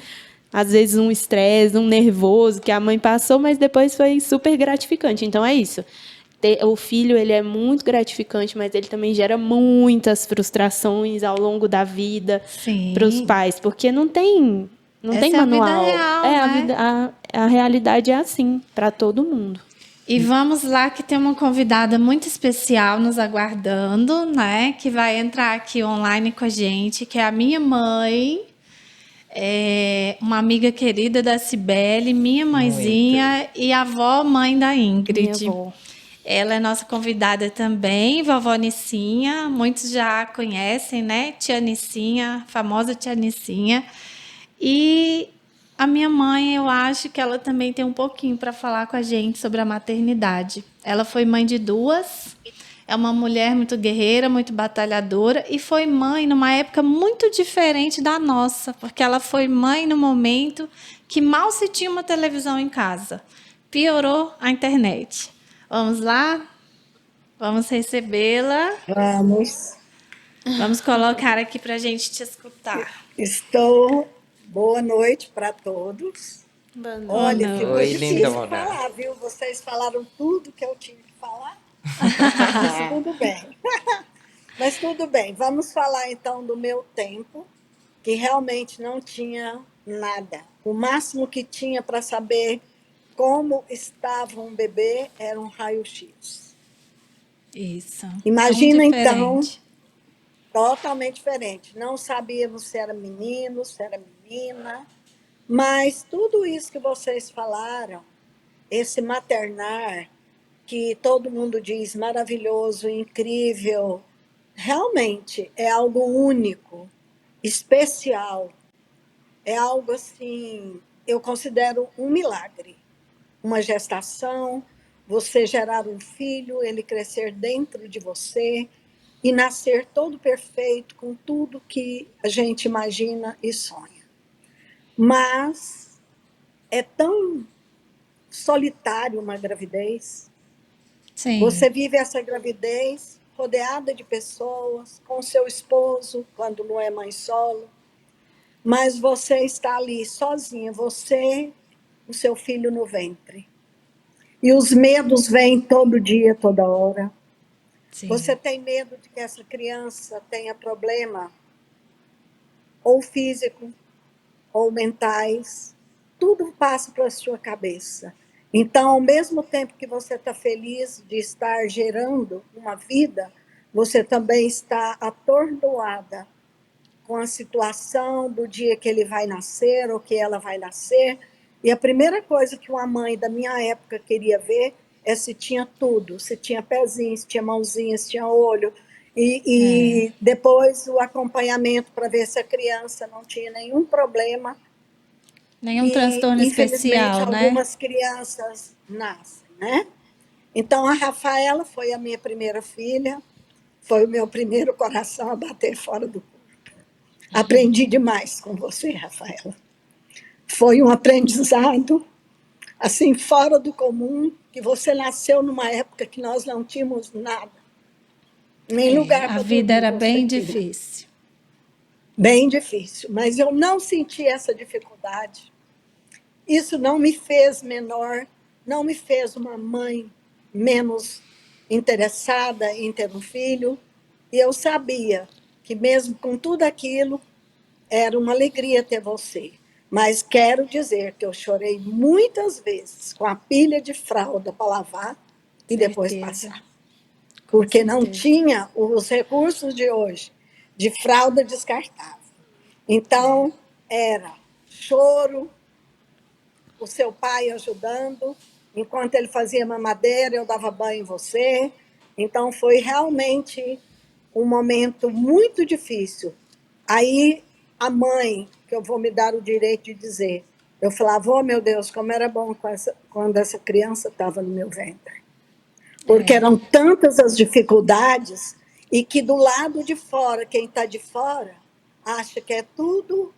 S2: às vezes um estresse, um nervoso que a mãe passou, mas depois foi super gratificante. Então é isso. O filho, ele é muito gratificante, mas ele também gera muitas frustrações ao longo da vida
S1: Sim.
S2: para os pais, porque não tem
S1: Essa é a vida
S2: manual.
S1: real, né?
S2: A realidade é assim para todo mundo.
S1: E vamos lá que tem uma convidada muito especial nos aguardando, né? Que vai entrar aqui online com a gente, que é a minha mãe, uma amiga querida da Cibele, minha mãezinha e avó mãe da Ingrid.
S2: Minha avó.
S1: Ela é nossa convidada também, vovó Nicinha, muitos já conhecem, né? Tia Nicinha, famosa tia Nicinha. E a minha mãe, eu acho que ela também tem um pouquinho para falar com a gente sobre a maternidade. Ela foi mãe de 2, é uma mulher muito guerreira, muito batalhadora e foi mãe numa época muito diferente da nossa, porque ela foi mãe no momento que mal se tinha uma televisão em casa. Piorou a internet. Vamos lá? Vamos recebê-la.
S4: Vamos.
S1: Vamos colocar aqui para a gente te escutar.
S4: Boa noite para todos. Olha,
S1: noite.
S4: ficou
S3: Oi,
S4: difícil
S3: lindona.
S4: falar, viu? Vocês falaram tudo que eu tinha que falar, mas tudo bem. Mas tudo bem, vamos falar então do meu tempo, que realmente não tinha nada. O máximo que tinha para saber como estava um bebê era um raio-x.
S1: Isso.
S4: Imagina
S1: Tão
S4: então,
S1: diferente.
S4: totalmente diferente. Não sabíamos se era menino, se era menina, mas tudo isso que vocês falaram, esse maternar, que todo mundo diz maravilhoso, incrível, realmente é algo único, especial. É algo assim, eu considero um milagre. Uma gestação, você gerar um filho, ele crescer dentro de você e nascer todo perfeito, com tudo que a gente imagina e sonha. Mas é tão solitário uma gravidez.
S1: Sim.
S4: Você vive essa gravidez rodeada de pessoas, com seu esposo, quando não é mãe solo, mas você está ali sozinha, você, o seu filho no ventre. E os medos vêm todo dia, toda hora.
S1: Sim.
S4: Você tem medo de que essa criança tenha problema, ou físico, ou mentais. Tudo passa pela sua cabeça. Então, ao mesmo tempo que você está feliz de estar gerando uma vida, você também está atordoada com a situação do dia que ele vai nascer ou que ela vai nascer. E a primeira coisa que uma mãe da minha época queria ver é se tinha tudo, se tinha pezinho, se tinha mãozinha, se tinha olho. E depois o acompanhamento para ver se a criança não tinha nenhum problema.
S1: Nenhum
S4: E,
S1: transtorno
S4: infelizmente,
S1: especial, né?
S4: algumas crianças nascem, né? Então, a Rafaela foi a minha primeira filha, foi o meu primeiro coração a bater fora do corpo. Aprendi demais com você, Rafaela. Foi um aprendizado, assim, fora do comum, que você nasceu numa época que nós não tínhamos nada, nem lugar
S1: A
S4: para
S1: vida
S4: dormir
S1: era
S4: você
S1: bem
S4: tinha.
S1: difícil.
S4: Bem difícil, mas eu não senti essa dificuldade. Isso não me fez menor, não me fez uma mãe menos interessada em ter um filho. E eu sabia que, mesmo com tudo aquilo, era uma alegria ter você. Mas quero dizer que eu chorei muitas vezes com a pilha de fralda para lavar e depois
S1: Certeza.
S4: passar.
S1: Com
S4: Porque não
S1: certeza.
S4: tinha os recursos de hoje de fralda descartável. Então, era choro, o seu pai ajudando, enquanto ele fazia mamadeira, eu dava banho em você. Então, foi realmente um momento muito difícil. Aí, a mãe, que eu vou me dar o direito de dizer, eu falava, oh, meu Deus, como era bom quando essa criança estava no meu ventre. Porque eram tantas as dificuldades e que do lado de fora, quem está de fora, acha que é tudo,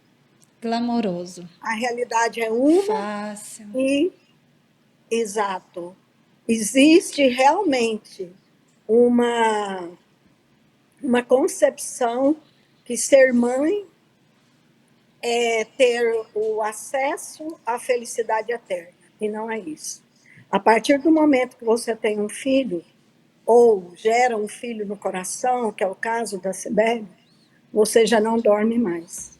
S1: Glamouroso.
S4: a realidade é uma
S1: Fácil.
S4: e, exato, existe realmente uma concepção que ser mãe é ter o acesso à felicidade eterna, e não é isso. A partir do momento que você tem um filho, ou gera um filho no coração, que é o caso da Cibele, você já não dorme mais.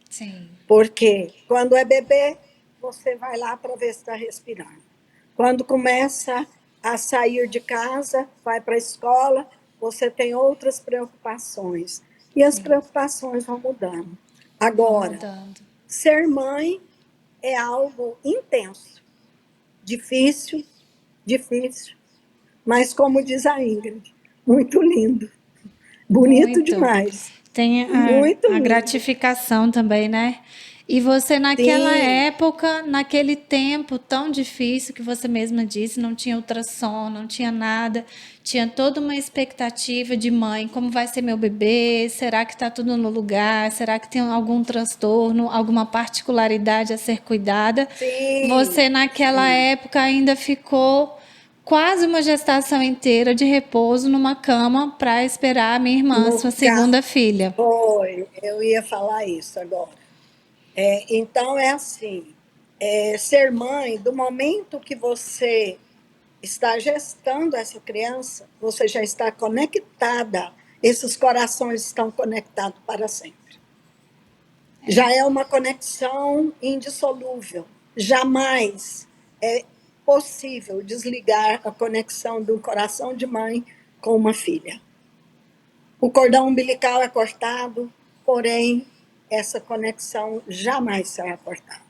S1: Sim.
S4: Porque quando é bebê, você vai lá para ver se está respirando. Quando começa a sair de casa, vai para a escola, você tem outras preocupações. E as preocupações vão mudando.
S1: Vão
S4: Agora,
S1: mudando.
S4: ser mãe é algo intenso, difícil, difícil, mas como diz a Ingrid, muito lindo, bonito
S1: Muito.
S4: demais,
S1: Tem
S4: muito
S1: a
S4: lindo.
S1: gratificação também, né? E você, naquela
S4: Sim,
S1: época, naquele tempo tão difícil que você mesma disse, não tinha ultrassom, não tinha nada, tinha toda uma expectativa de mãe: como vai ser meu bebê? Será que está tudo no lugar? Será que tem algum transtorno, alguma particularidade a ser cuidada?
S4: sim,
S1: Você, naquela
S4: sim.
S1: época, ainda ficou quase uma gestação inteira de repouso numa cama para esperar a minha irmã,
S4: No
S1: sua
S4: ca...
S1: segunda filha.
S4: Foi, eu ia falar isso agora. Então, é assim, ser mãe, do momento que você está gestando essa criança, você já está conectada, esses corações estão conectados para sempre. Já é uma conexão indissolúvel. Jamais é possível desligar a conexão de um coração de mãe com uma filha. O cordão umbilical é cortado, porém, essa conexão jamais será cortada.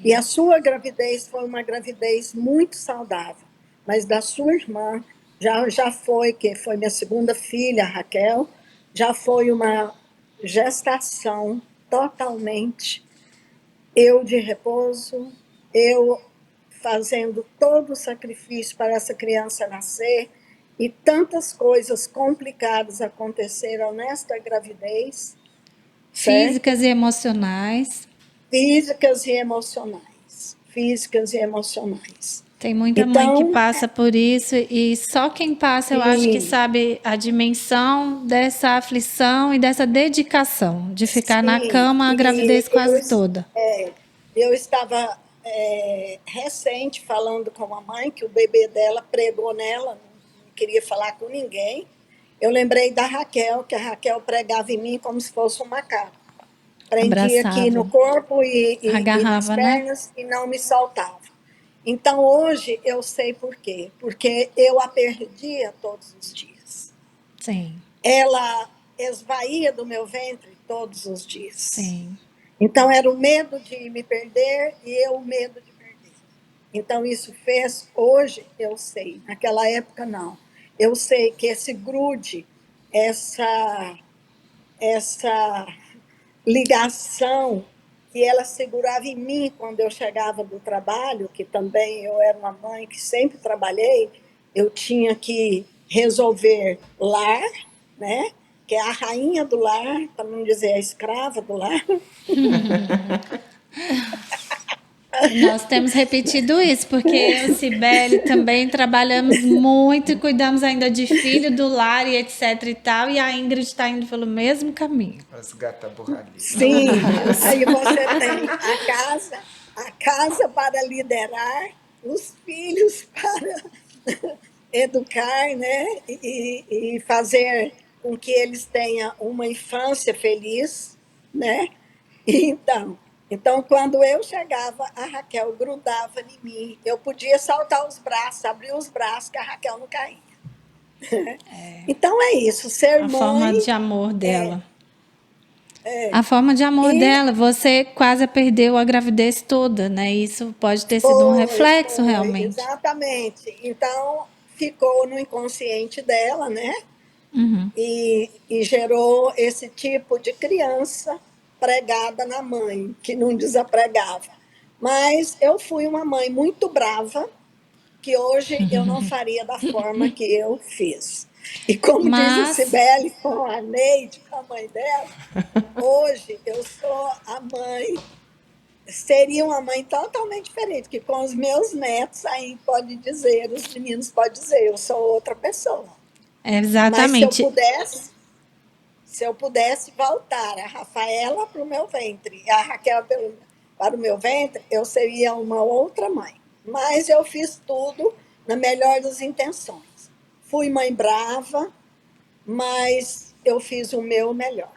S4: E
S1: Sim.
S4: a sua gravidez foi uma gravidez muito saudável, mas da sua irmã já foi, que foi minha segunda filha, a Raquel, já foi uma gestação totalmente eu de repouso, eu fazendo todo o sacrifício para essa criança nascer, e tantas coisas complicadas aconteceram nesta gravidez, certo?
S1: Físicas e emocionais.
S4: Físicas e emocionais. Físicas e emocionais.
S1: Tem muita mãe que
S4: Então,
S1: passa por isso e só quem passa, eu acho que
S4: sim,
S1: sabe a dimensão dessa aflição e dessa dedicação de ficar na
S4: sim.
S1: cama a
S4: E
S1: gravidez quase toda.
S4: eu estava recente falando com a mãe que o bebê dela pregou nela, não queria falar com ninguém. Eu lembrei da Raquel, que a Raquel pregava em mim como se fosse um macaco. Prendia aqui no
S1: Abraçava,
S4: corpo e nas
S1: agarrava, né?
S4: pernas e não me soltava. Então, hoje, eu sei por quê. Porque eu a perdia todos os dias.
S1: Sim,
S4: ela esvaía do meu ventre todos os dias.
S1: sim.
S4: Então, era o medo de me perder e eu o medo de perder. Então, isso fez, hoje eu sei, naquela época não. Eu sei que esse grude, essa ligação que ela segurava em mim quando eu chegava do trabalho, que também eu era uma mãe que sempre trabalhei, eu tinha que resolver lar, né? Que é a rainha do lar, para não dizer a escrava do lar.
S1: E nós temos repetido isso, porque eu e Cibele também trabalhamos muito e cuidamos ainda de filho do lar e etc e tal, e a Ingrid está indo pelo mesmo caminho.
S3: As gatas borralheiras.
S4: Sim, aí você tem a casa para liderar, os filhos para educar, né? E fazer com que eles tenham uma infância feliz, né? Então, quando eu chegava, a Raquel grudava em mim. Eu podia saltar os braços, abrir os braços, que a Raquel não caía. Então, é isso. Ser
S1: A
S4: mãe
S1: forma de amor dela.
S4: é,
S1: A forma de amor
S4: e
S1: dela, você quase perdeu a gravidez toda, né? Isso pode ter sido um reflexo realmente.
S4: exatamente. Então, ficou no inconsciente dela, né?
S1: Uhum.
S4: E gerou esse tipo de criança pregada na mãe, que não desapregava. Mas eu fui uma mãe muito brava, que hoje eu não faria da forma que eu fiz. E como diz a
S1: Mas
S4: Cibele com a Neide, com a mãe dela, hoje eu sou a mãe, seria uma mãe totalmente diferente, que com os meus netos aí pode dizer, os meninos podem dizer, eu sou outra pessoa. Mas
S1: exatamente.
S4: se eu pudesse voltar a Rafaela para o meu ventre e a Raquel para o meu ventre, eu seria uma outra mãe. Mas eu fiz tudo na melhor das intenções. Fui mãe brava, mas eu fiz o meu melhor.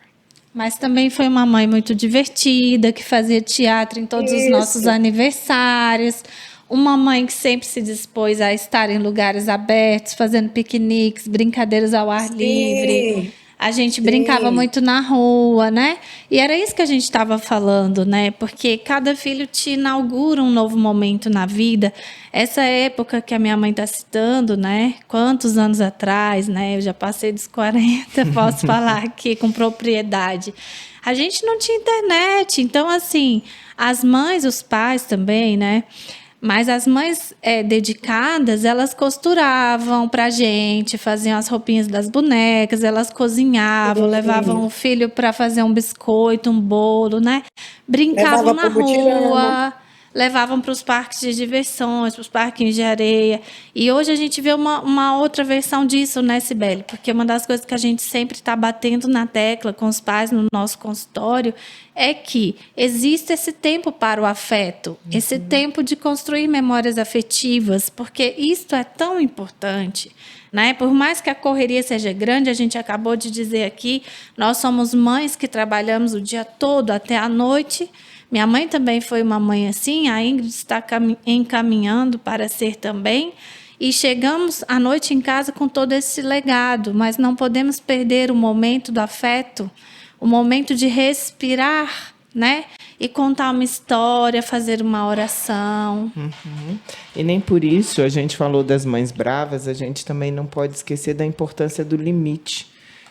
S1: Mas também foi uma mãe muito divertida, que fazia teatro em todos os nossos
S4: Isso,
S1: aniversários. Uma mãe que sempre se dispôs a estar em lugares abertos, fazendo piqueniques, brincadeiras ao ar livre.
S4: sim,
S1: A gente brincava
S4: sim,
S1: muito na rua, né? E era isso que a gente estava falando, né? Porque cada filho te inaugura um novo momento na vida. Essa época que a minha mãe está citando, né? Quantos anos atrás, né? Eu já passei dos 40, posso falar aqui com propriedade. A gente não tinha internet, então, assim, as mães, os pais também, né? Mas as mães dedicadas, elas costuravam pra gente, faziam as roupinhas das bonecas, elas cozinhavam, levavam o
S4: sim.
S1: filho para fazer um biscoito, um bolo, né? Brincavam
S4: Levava
S1: na
S4: para o Butirama.
S1: rua, levavam para os parques de diversões, para os parquinhos de areia. E hoje a gente vê uma outra versão disso, né, Cibele? Porque uma das coisas que a gente sempre está batendo na tecla com os pais no nosso consultório é que existe esse tempo para o afeto, esse tempo de construir memórias afetivas, porque isso é tão importante, né? Por mais que a correria seja grande, a gente acabou de dizer aqui, nós somos mães que trabalhamos o dia todo até a noite. Minha mãe também foi uma mãe assim, a Ingrid está encaminhando para ser também. E chegamos à noite em casa com todo esse legado, mas não podemos perder o momento do afeto, o momento de respirar, né? E contar uma história, fazer uma oração.
S3: E nem por isso a gente falou das mães bravas, a gente também não pode esquecer da importância do limite.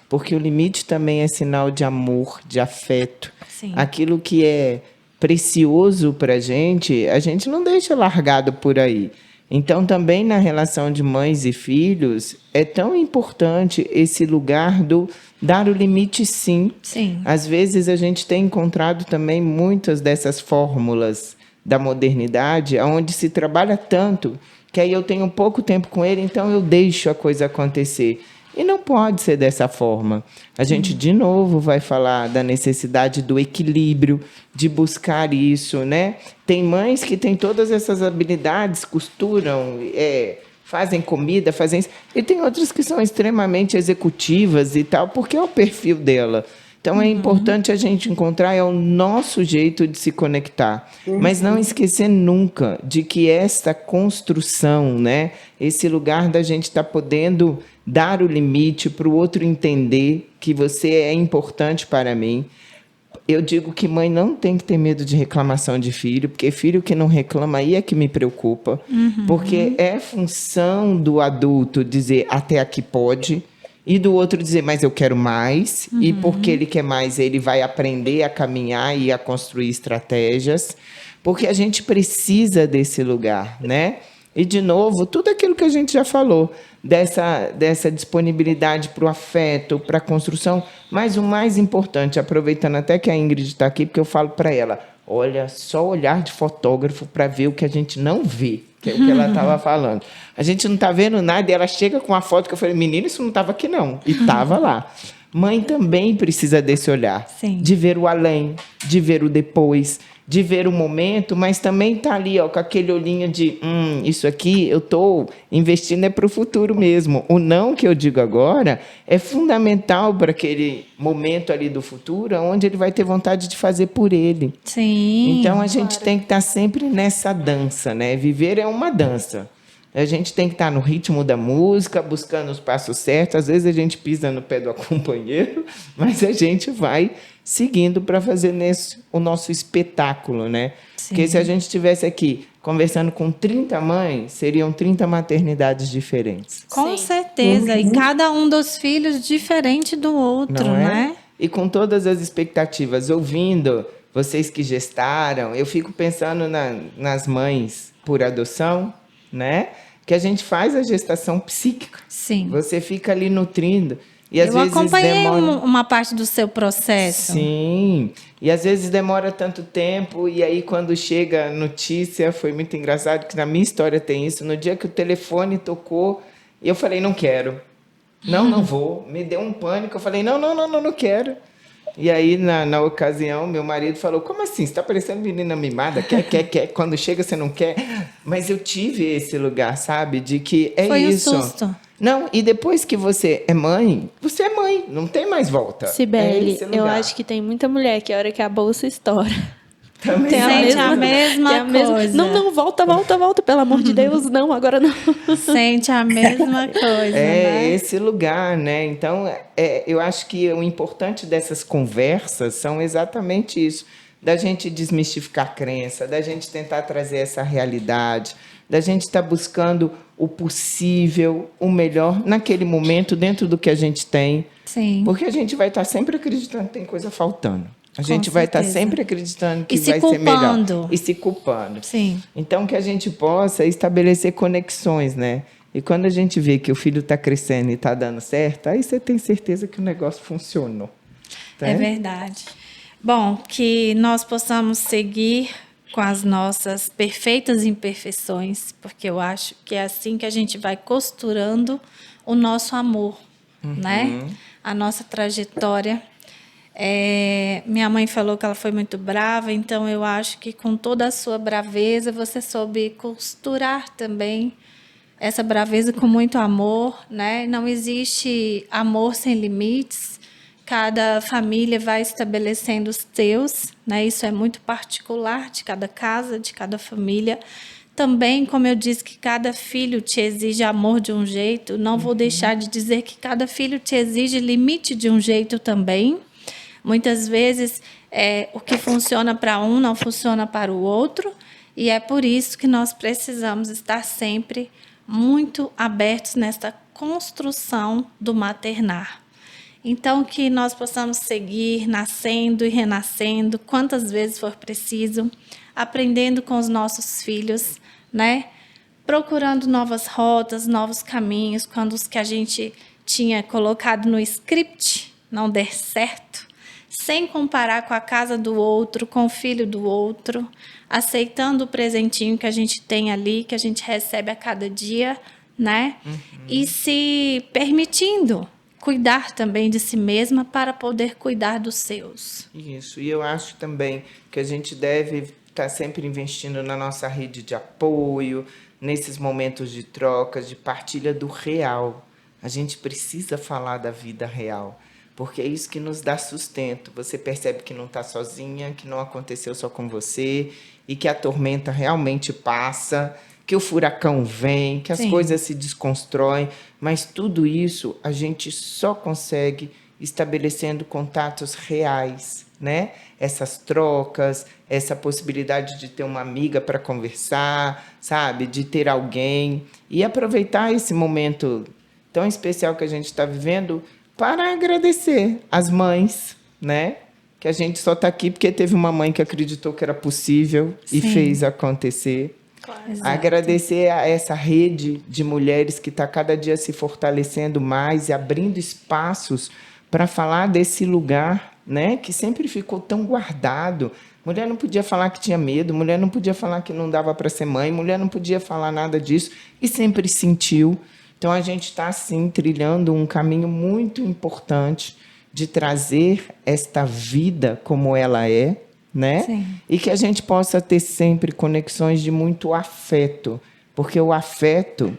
S3: Porque o limite também é sinal de amor, de afeto.
S1: Sim.
S3: Aquilo que é precioso para a gente não deixa largado por aí. Então, também na relação de mães e filhos, é tão importante esse lugar do dar o limite, sim.
S1: Sim.
S3: Às vezes, a gente tem encontrado também muitas dessas fórmulas da modernidade, onde se trabalha tanto que aí eu tenho pouco tempo com ele, então eu deixo a coisa acontecer. E não pode ser dessa forma. A gente, de novo, vai falar da necessidade do equilíbrio, de buscar isso, né? Tem mães que têm todas essas habilidades, costuram, fazem comida, fazem isso. E tem outras que são extremamente executivas e tal, porque é o perfil dela. Então, é importante a gente encontrar o nosso jeito de se conectar. Mas não esquecer nunca de que esta construção, né, esse lugar da gente estar podendo dar o limite para o outro entender que você é importante para mim. Eu digo que mãe não tem que ter medo de reclamação de filho, porque filho que não reclama aí é que me preocupa. Porque é função do adulto dizer até aqui pode, e do outro dizer, mas eu quero mais, e porque ele quer mais, ele vai aprender a caminhar e a construir estratégias, porque a gente precisa desse lugar, né? E, de novo, tudo aquilo que a gente já falou, dessa disponibilidade para o afeto, para a construção, mas o mais importante, aproveitando até que a Ingrid está aqui, porque eu falo para ela, olha, só olhar de fotógrafo para ver o que a gente não vê, que é o que ela estava falando. A gente não está vendo nada e ela chega com uma foto que eu falei, menina, isso não estava aqui não. E estava lá. Mãe também precisa desse olhar,
S1: Sim.
S3: de ver o além, de ver o depois, de ver o momento, mas também tá ali, ó, com aquele olhinho de, isso aqui eu estou investindo é para o futuro mesmo. O não que eu digo agora é fundamental para aquele momento ali do futuro, onde ele vai ter vontade de fazer por ele.
S1: Sim.
S3: Então, a gente tem que estar sempre nessa dança, né? Viver é uma dança. A gente tem que estar no ritmo da música, buscando os passos certos. Às vezes a gente pisa no pé do companheiro, mas a gente vai seguindo para fazer o nosso espetáculo, né?
S1: Sim.
S3: Porque se a gente estivesse aqui conversando com 30 mães, seriam 30 maternidades diferentes.
S1: Com
S2: Sim.
S1: certeza. E cada um dos filhos diferente do outro,
S3: Não é?
S1: né?
S3: E com todas as expectativas, ouvindo vocês que gestaram, eu fico pensando nas mães por adoção, né? Que a gente faz a gestação psíquica.
S1: Sim.
S3: Você fica ali nutrindo. E às
S1: Eu
S3: vezes
S1: acompanhei
S3: demora...
S1: uma parte do seu processo.
S3: Sim. E às vezes demora tanto tempo, e aí quando chega a notícia, foi muito engraçado, que na minha história tem isso, no dia que o telefone tocou, eu falei, não quero. Não vou. Me deu um pânico, eu falei, não quero. E aí, na ocasião, meu marido falou, como assim? Você está parecendo menina mimada, quer. Quando chega, você não quer. Mas eu tive esse lugar, sabe? De que é
S1: Foi
S3: isso.
S1: um susto.
S3: Não, e depois que você é mãe, não tem mais volta.
S2: Sibeli,
S3: É esse
S2: eu
S3: lugar.
S2: acho que tem muita mulher que a hora que a bolsa estoura.
S3: Também
S2: Tem
S1: Sente a mesma coisa.
S2: Não, volta, pelo amor de Deus, não, agora não.
S1: Sente a mesma coisa,
S3: É
S1: né?
S3: esse lugar, né? Então, eu acho que o importante dessas conversas são exatamente isso. Da gente desmistificar a crença, da gente tentar trazer essa realidade, da gente estar buscando o possível, o melhor naquele momento, dentro do que a gente tem.
S1: Sim.
S3: Porque a gente vai estar sempre acreditando que tem coisa faltando. A
S1: Com
S3: gente vai estar
S1: certeza.
S3: sempre acreditando que
S1: E se
S3: vai ser
S1: culpando.
S3: melhor. E se culpando.
S1: Sim.
S3: Então, que a gente possa estabelecer conexões, né? E quando a gente vê que o filho está crescendo e está dando certo, aí você tem certeza que o negócio funcionou. Tá?
S1: É verdade. Bom, que nós possamos seguir com as nossas perfeitas imperfeições, porque eu acho que é assim que a gente vai costurando o nosso amor, né? A nossa trajetória. Minha mãe falou que ela foi muito brava, então eu acho que com toda a sua braveza você soube costurar também essa braveza com muito amor, né? Não existe amor sem limites. Cada família vai estabelecendo os seus, né? Isso é muito particular de cada casa, de cada família. Também, como eu disse, que cada filho te exige amor de um jeito, não vou deixar de dizer que cada filho te exige limite de um jeito também. Muitas vezes, o que funciona para um não funciona para o outro, e é por isso que nós precisamos estar sempre muito abertos nesta construção do maternar. Então, que nós possamos seguir nascendo e renascendo, quantas vezes for preciso, aprendendo com os nossos filhos, né? Procurando novas rotas, novos caminhos, quando os que a gente tinha colocado no script não der certo, sem comparar com a casa do outro, com o filho do outro, aceitando o presentinho que a gente tem ali, que a gente recebe a cada dia, né? E se permitindo cuidar também de si mesma para poder cuidar dos seus.
S3: Isso, e eu acho também que a gente deve estar sempre investindo na nossa rede de apoio, nesses momentos de troca, de partilha do real. A gente precisa falar da vida real, porque é isso que nos dá sustento. Você percebe que não está sozinha, que não aconteceu só com você, e que a tormenta realmente passa, que o furacão vem, que as
S1: Sim.
S3: coisas se desconstroem, mas tudo isso a gente só consegue estabelecendo contatos reais, né? Essas trocas, essa possibilidade de ter uma amiga para conversar, sabe? De ter alguém e aproveitar esse momento tão especial que a gente está vivendo para agradecer as mães, né? Que a gente só está aqui porque teve uma mãe que acreditou que era possível e
S1: Sim.
S3: fez acontecer.
S1: Exato.
S3: Agradecer a essa rede de mulheres que está cada dia se fortalecendo mais e abrindo espaços para falar desse lugar, né, que sempre ficou tão guardado. Mulher não podia falar que tinha medo, mulher não podia falar que não dava para ser mãe, mulher não podia falar nada disso e sempre sentiu. Então a gente está assim trilhando um caminho muito importante de trazer esta vida como ela é, né?
S1: Sim.
S3: E que a gente possa ter sempre conexões de muito afeto, porque o afeto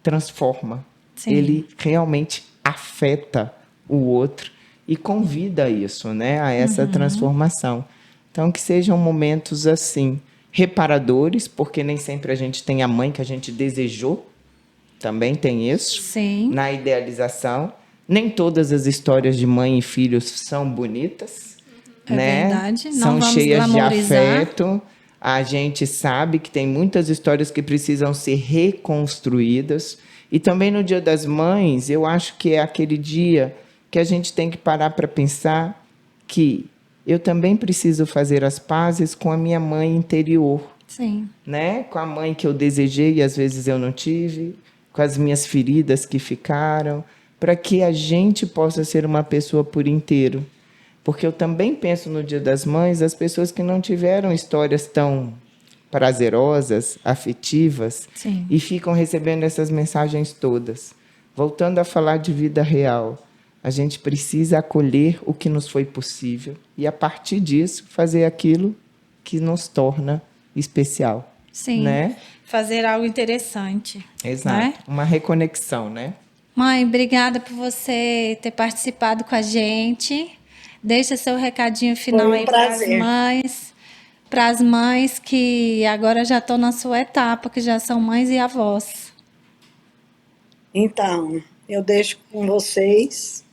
S3: transforma.
S1: Sim.
S3: Ele realmente afeta o outro e convida a isso, né? A essa transformação. Então, que sejam momentos assim, reparadores, porque nem sempre a gente tem a mãe que a gente desejou, também tem isso,
S1: Sim.
S3: na idealização. Nem todas as histórias de mãe e filhos são bonitas,
S1: É
S3: né?
S1: verdade. Não
S3: São
S1: vamos
S3: cheias de
S1: glamorizar.
S3: afeto. A gente sabe que tem muitas histórias que precisam ser reconstruídas. E também no Dia das Mães, eu acho que é aquele dia que a gente tem que parar para pensar que eu também preciso fazer as pazes com a minha mãe interior,
S1: Sim.
S3: né? Com a mãe que eu desejei e às vezes eu não tive, com as minhas feridas que ficaram, para que a gente possa ser uma pessoa por inteiro. Porque eu também penso no Dia das Mães as pessoas que não tiveram histórias tão prazerosas, afetivas,
S1: Sim.
S3: e ficam recebendo essas mensagens todas. Voltando a falar de vida real, a gente precisa acolher o que nos foi possível e, a partir disso, fazer aquilo que nos torna especial.
S1: Sim.
S3: Né?
S1: Fazer algo interessante.
S3: Exato.
S1: Né?
S3: Uma reconexão, né?
S1: Mãe, obrigada por você ter participado com a gente. Deixa seu recadinho final
S4: Foi um
S1: aí para as
S4: prazer.
S1: mães. Para as mães que agora já estão na sua etapa, que já são mães e avós.
S4: Então, eu deixo com vocês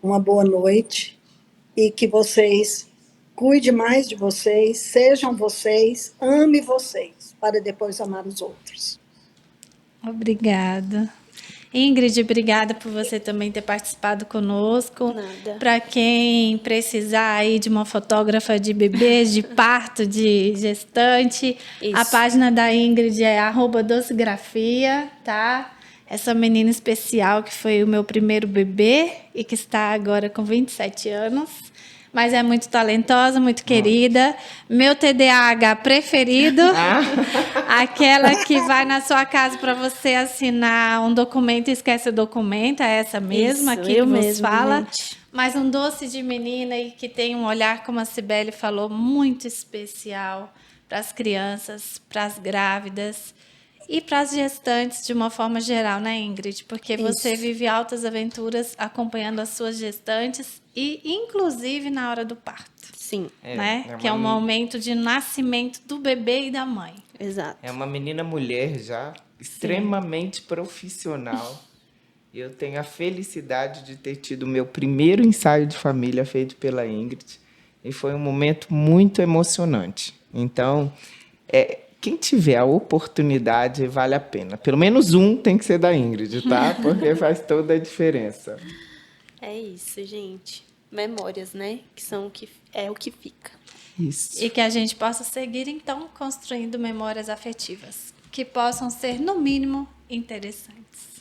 S4: uma boa noite e que vocês cuidem mais de vocês, sejam vocês, ame vocês, para depois amar os outros.
S1: Obrigada. Ingrid, obrigada por você também ter participado conosco.
S2: Nada.
S1: Para quem precisar aí de uma fotógrafa de bebês, de parto, de gestante,
S2: Isso.
S1: a página da Ingrid é @docegrafia, tá? Essa menina especial que foi o meu primeiro bebê e que está agora com 27 anos. Mas é muito talentosa, muito querida. Meu TDAH preferido. Aquela que vai na sua casa para você assinar um documento e esquece o documento. É essa mesma
S2: Isso,
S1: aqui
S2: eu
S1: que você
S2: mesma,
S1: fala.
S2: gente.
S1: Mas um doce de menina e que tem um olhar, como a Cibele falou, muito especial para as crianças, para as grávidas e para as gestantes de uma forma geral, né, Ingrid? Porque você
S2: Isso.
S1: vive altas aventuras acompanhando as suas gestantes e, inclusive, na hora do parto,
S2: Sim,
S1: né?
S3: é
S1: Que é um
S3: uma-
S1: momento de nascimento do bebê e da mãe.
S2: exato.
S3: É uma menina mulher já, extremamente profissional. Eu tenho a felicidade de ter tido o meu primeiro ensaio de família feito pela Ingrid. E foi um momento muito emocionante. Então, quem tiver a oportunidade, vale a pena. Pelo menos um tem que ser da Ingrid, tá? Porque faz toda a diferença.
S2: É isso, gente. Memórias, né? Que são o que fica.
S3: Isso.
S1: E que a gente possa seguir, então, construindo memórias afetivas que possam ser, no mínimo, interessantes.